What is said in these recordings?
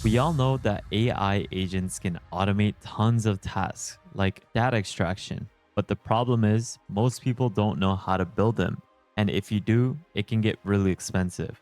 We all know that AI agents can automate tons of tasks, like data extraction. But the problem is, most people don't know how to build them. And if you do, it can get really expensive.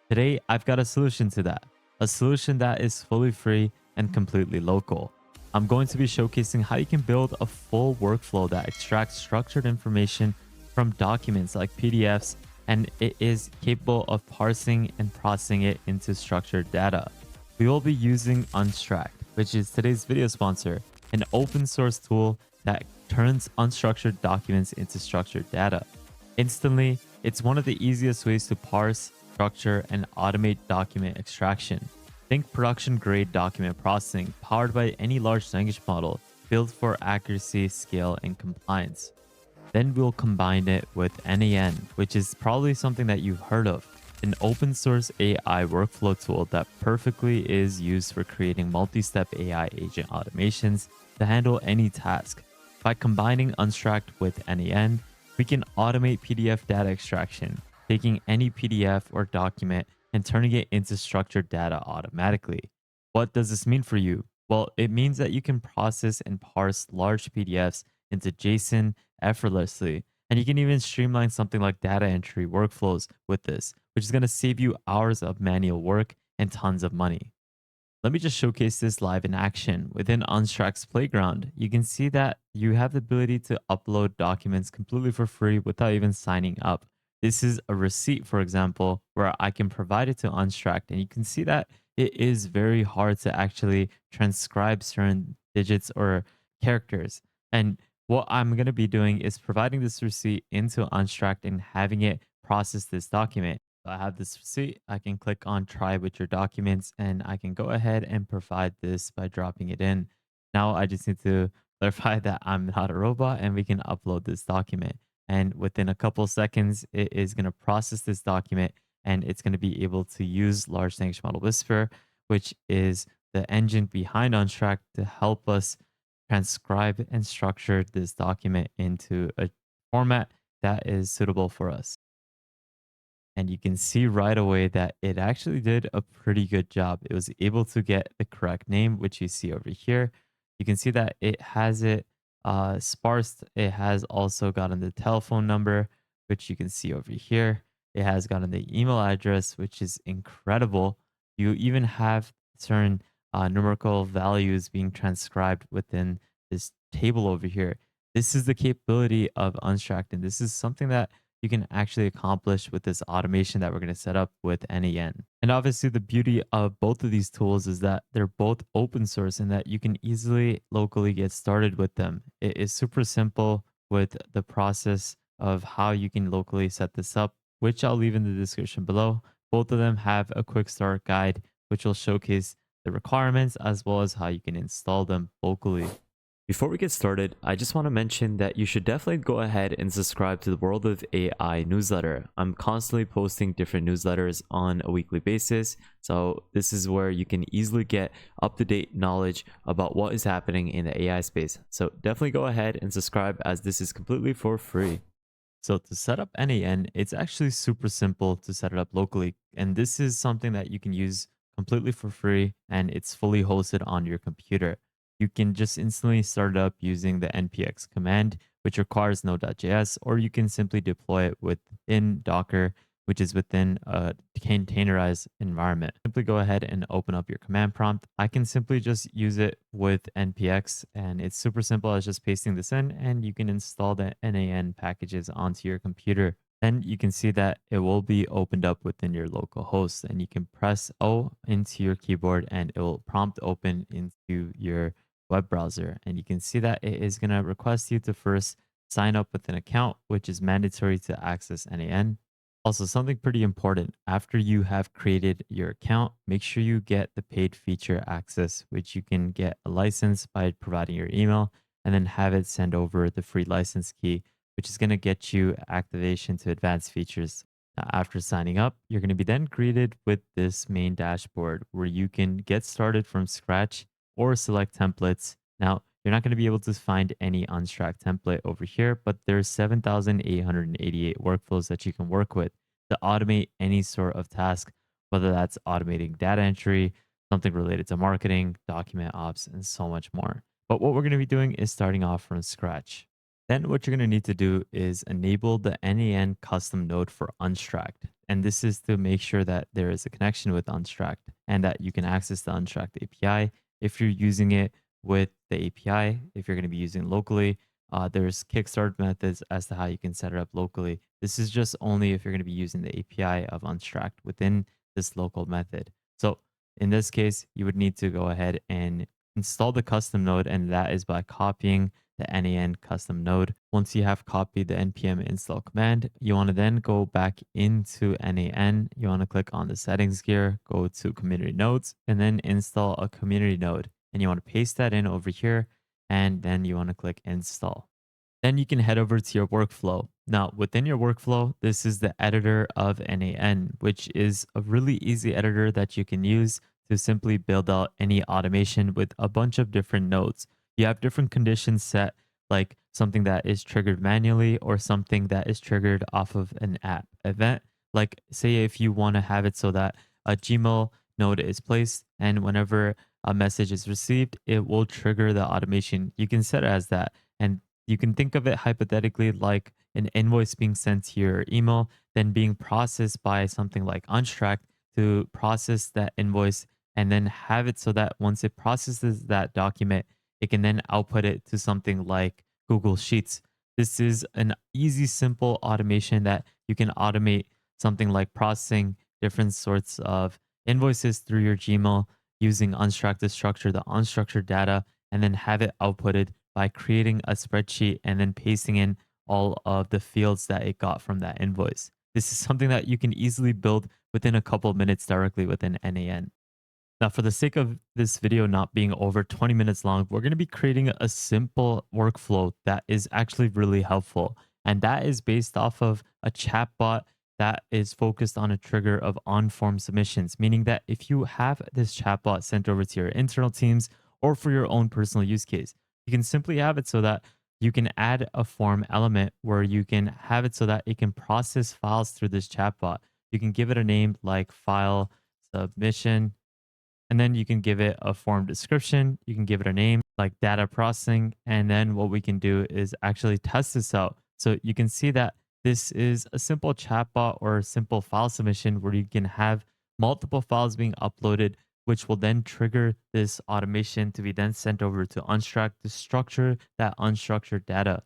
Today, I've got a solution to that. A solution that is fully free and completely local. I'm going to be showcasing how you can build a full workflow that extracts structured information from documents like PDFs, and it is capable of parsing and processing it into structured data. We will be using Unstract, which is today's video sponsor, an open source tool that turns unstructured documents into structured data. Instantly, it's one of the easiest ways to parse, structure, and automate document extraction. Think production grade document processing powered by any large language model built for accuracy, scale, and compliance. Then we'll combine it with n8n, which is probably something that you've heard of, an open source AI workflow tool that perfectly is used for creating multi-step AI agent automations to handle any task. By combining Unstruct with n8n, we can automate PDF data extraction, taking any PDF or document and turning it into structured data automatically. What does this mean for you? Well, it means that you can process and parse large PDFs into JSON effortlessly. And you can even streamline something like data entry workflows with this, which is going to save you hours of manual work and tons of money. Let me just showcase this live in action. Within Unstract's Playground, you can see that you have the ability to upload documents completely for free without even signing up. This is a receipt, for example, where I can provide it to Unstract, and you can see that it is very hard to actually transcribe certain digits or characters. And what I'm going to be doing is providing this receipt into Unstract and having it process this document. So I have this receipt. I can click on try with your documents and I can go ahead and provide this by dropping it in. Now I just need to clarify that I'm not a robot and we can upload this document. And within a couple seconds, it is going to process this document and it's going to be able to use large language model Whisper, which is the engine behind Unstract to help us transcribe and structure this document into a format that is suitable for us. And you can see right away that it actually did a pretty good job. It was able to get the correct name, which you see over here. You can see that it has it sparsed. It has also gotten the telephone number, which you can see over here. It has gotten the email address, which is incredible. You even have certain numerical values being transcribed within this table over here. This is the capability of Unstruct, and this is something that you can actually accomplish with this automation that we're going to set up with n8n. And obviously, the beauty of both of these tools is that they're both open source and that you can easily locally get started with them. It is super simple with the process of how you can locally set this up, which I'll leave in the description below. Both of them have a quick start guide, which will showcase the requirements as well as how you can install them locally. Before we get started, I just want to mention that you should definitely go ahead and subscribe to the World of AI newsletter. I'm constantly posting different newsletters on a weekly basis, so this is where you can easily get up-to-date knowledge about what is happening in the AI space. So definitely go ahead and subscribe as this is completely for free. So to set up n8n, it's actually super simple to set it up locally. And this is something that you can use completely for free and it's fully hosted on your computer. You can just instantly start it up using the npx command, which requires node.js, or you can simply deploy it within Docker, which is within a containerized environment. Simply go ahead and open up your command prompt. I can simply just use it with npx, and it's super simple as just pasting this in, and you can install the n8n packages onto your computer. Then you can see that it will be opened up within your local host, and you can press O into your keyboard and it will prompt open into your web browser. And you can see that it is going to request you to first sign up with an account, which is mandatory to access n8n. Also, something pretty important, after you have created your account, make sure you get the paid feature access, which you can get a license by providing your email and then have it send over the free license key, which is going to get you activation to advanced features. Now, after signing up, you're going to be then greeted with this main dashboard where you can get started from scratch or select templates. Now, you're not going to be able to find any Unstract template over here, but there's 7,888 workflows that you can work with to automate any sort of task, whether that's automating data entry, something related to marketing, document ops, and so much more. But what we're going to be doing is starting off from scratch. Then what you're going to need to do is enable the n8n custom node for Unstract. And this is to make sure that there is a connection with Unstract and that you can access the Unstract API. If you're using it with the API, if you're going to be using locally, there's kickstart methods as to how you can set it up locally. This is just only if you're going to be using the API of Unstract within this local method. So in this case, you would need to go ahead and install the custom node, and that is by copying the n8n custom node. Once you have copied the npm install command, you want to then go back into n8n. You want to click on the settings gear, go to community nodes, and then install a community node. And you want to paste that in over here, and then you want to click install. Then you can head over to your workflow. Now, within your workflow, this is the editor of n8n, which is a really easy editor that you can use to simply build out any automation with a bunch of different nodes. You have different conditions set, like something that is triggered manually or something that is triggered off of an app event. Like, say, if you want to have it so that a Gmail node is placed, and whenever a message is received, it will trigger the automation. You can set it as that. And you can think of it hypothetically like an invoice being sent to your email, then being processed by something like Unstract to process that invoice and then have it so that once it processes that document, it can then output it to something like Google Sheets. This is an easy, simple automation that you can automate something like processing different sorts of invoices through your Gmail using Unstruct to structure the unstructured data and then have it outputted by creating a spreadsheet and then pasting in all of the fields that it got from that invoice. This is something that you can easily build within a couple of minutes directly within n8n. Now, for the sake of this video not being over 20 minutes long, we're going to be creating a simple workflow that is actually really helpful. And that is based off of a chatbot that is focused on a trigger of on-form submissions, meaning that if you have this chatbot sent over to your internal teams or for your own personal use case, you can simply have it so that you can add a form element where you can have it so that it can process files through this chatbot. You can give it a name like file submission, and then you can give it a form description. You can give it a name like data processing. And then what we can do is actually test this out. So you can see that this is a simple chatbot or a simple file submission where you can have multiple files being uploaded, which will then trigger this automation to be then sent over to Unstruct to structure that unstructured data.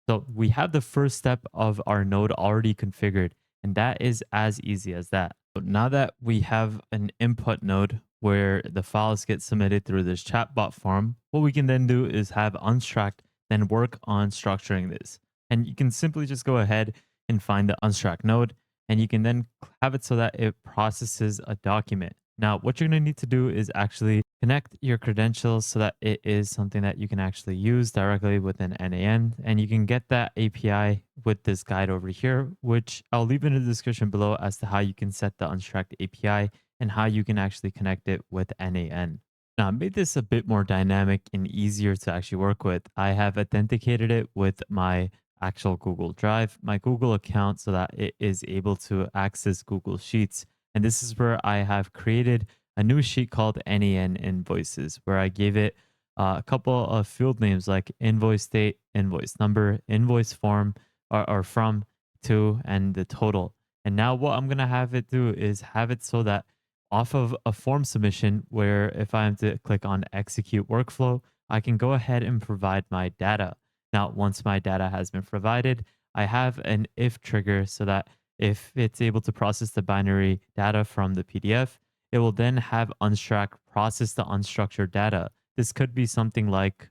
So we have the first step of our node already configured, and that is as easy as that. So now that we have an input node where the files get submitted through this chatbot form, what we can then do is have Unstruct then work on structuring this. And you can simply just go ahead and find the Unstruct node, and you can then have it so that it processes a document. Now, what you're going to need to do is actually connect your credentials so that it is something that you can actually use directly within n8n. And you can get that API with this guide over here, which I'll leave in the description below as to how you can set the Unstruct API and how you can actually connect it with n8n. Now, I made this a bit more dynamic and easier to actually work with. I have authenticated it with my actual Google Drive, my Google account, so that it is able to access Google Sheets. And this is where I have created a new sheet called n8n invoices, where I gave it a couple of field names like invoice date, invoice number, invoice form, or from, to, and the total. And now what I'm going to have it do is have it so that off of a form submission, where if I am to click on execute workflow, I can go ahead and provide my data. Now, once my data has been provided, I have an if trigger so that if it's able to process the binary data from the PDF, it will then have Unstruct process the unstructured data. This could be something like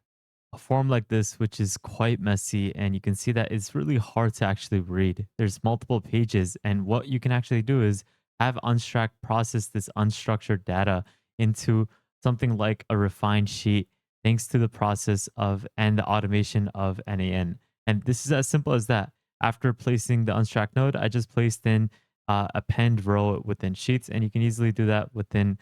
a form like this, which is quite messy, and you can see that it's really hard to actually read. There's multiple pages, and what you can actually do is have Unstruct process this unstructured data into something like a refined sheet, thanks to the process of and the automation of n8n. And this is as simple as that. After placing the Unstruct node, I just placed in append row within Sheets, and you can easily do that within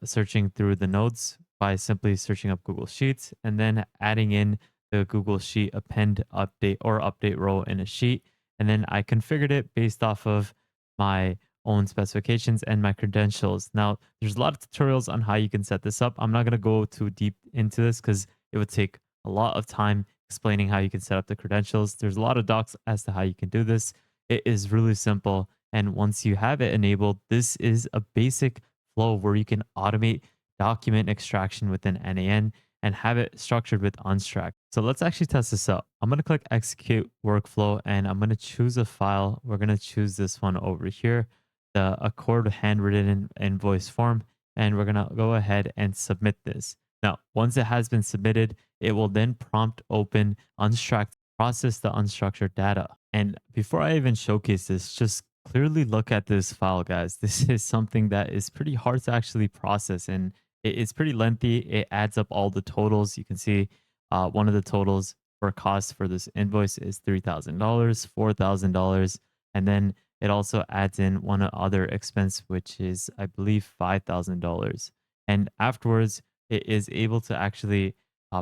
searching through the nodes by simply searching up Google Sheets and then adding in the Google Sheet append update or update row in a sheet. And then I configured it based off of my own specifications and my credentials. Now, there's a lot of tutorials on how you can set this up. I'm not going to go too deep into this because it would take a lot of time explaining how you can set up the credentials. There's a lot of docs as to how you can do this. It is really simple. And once you have it enabled, this is a basic flow where you can automate document extraction within n8n and have it structured with Unstract. So let's actually test this out. I'm going to click execute workflow and I'm going to choose a file. We're going to choose this one over here, the Accord handwritten invoice form, and we're going to go ahead and submit this. Now, once it has been submitted, it will then prompt open Unstruct, process the unstructured data. And before I even showcase this, just clearly look at this file, guys. This is something that is pretty hard to actually process, and it's pretty lengthy. It adds up all the totals. You can see one of the totals for cost for this invoice is $3,000, $4,000, and then it also adds in one other expense, which is, I believe, $5,000. And afterwards, it is able to actually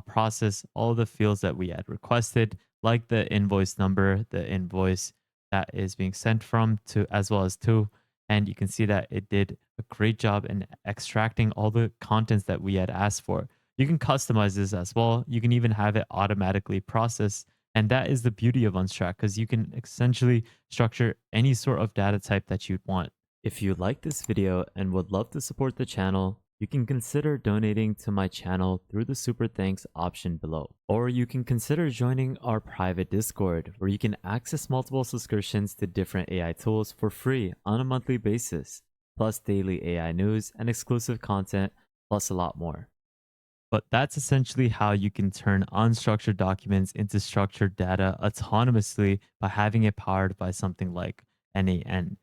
process all the fields that we had requested, like the invoice number, the invoice that is being sent from to, as well as to. And you can see that it did a great job in extracting all the contents that we had asked for. You can customize this as well. You can even have it automatically processed. And that is the beauty of Unstract because you can essentially structure any sort of data type that you'd want. If you like this video and would love to support the channel, you can consider donating to my channel through the super thanks option below. Or you can consider joining our private Discord where you can access multiple subscriptions to different AI tools for free on a monthly basis, plus daily AI news and exclusive content, plus a lot more. But that's essentially how you can turn unstructured documents into structured data autonomously by having it powered by something like n8n.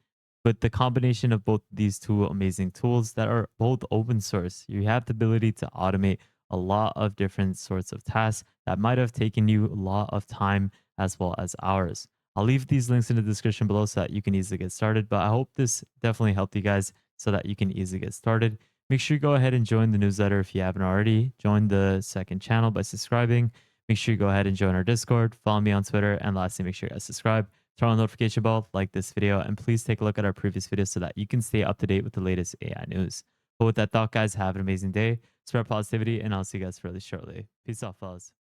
But the combination of both these two amazing tools that are both open source, you have the ability to automate a lot of different sorts of tasks that might have taken you a lot of time as well as hours. I'll leave these links in the description below so that you can easily get started. But I hope this definitely helped you guys so that you can easily get started. Make sure you go ahead and join the newsletter if you haven't already. Join the second channel by subscribing. Make sure you go ahead and join our Discord. Follow me on Twitter. And lastly, make sure you guys subscribe. Turn on the notification bell, like this video, and please take a look at our previous videos so that you can stay up to date with the latest AI news. But with that thought, guys, have an amazing day. Spread positivity, and I'll see you guys really shortly. Peace out, fellas.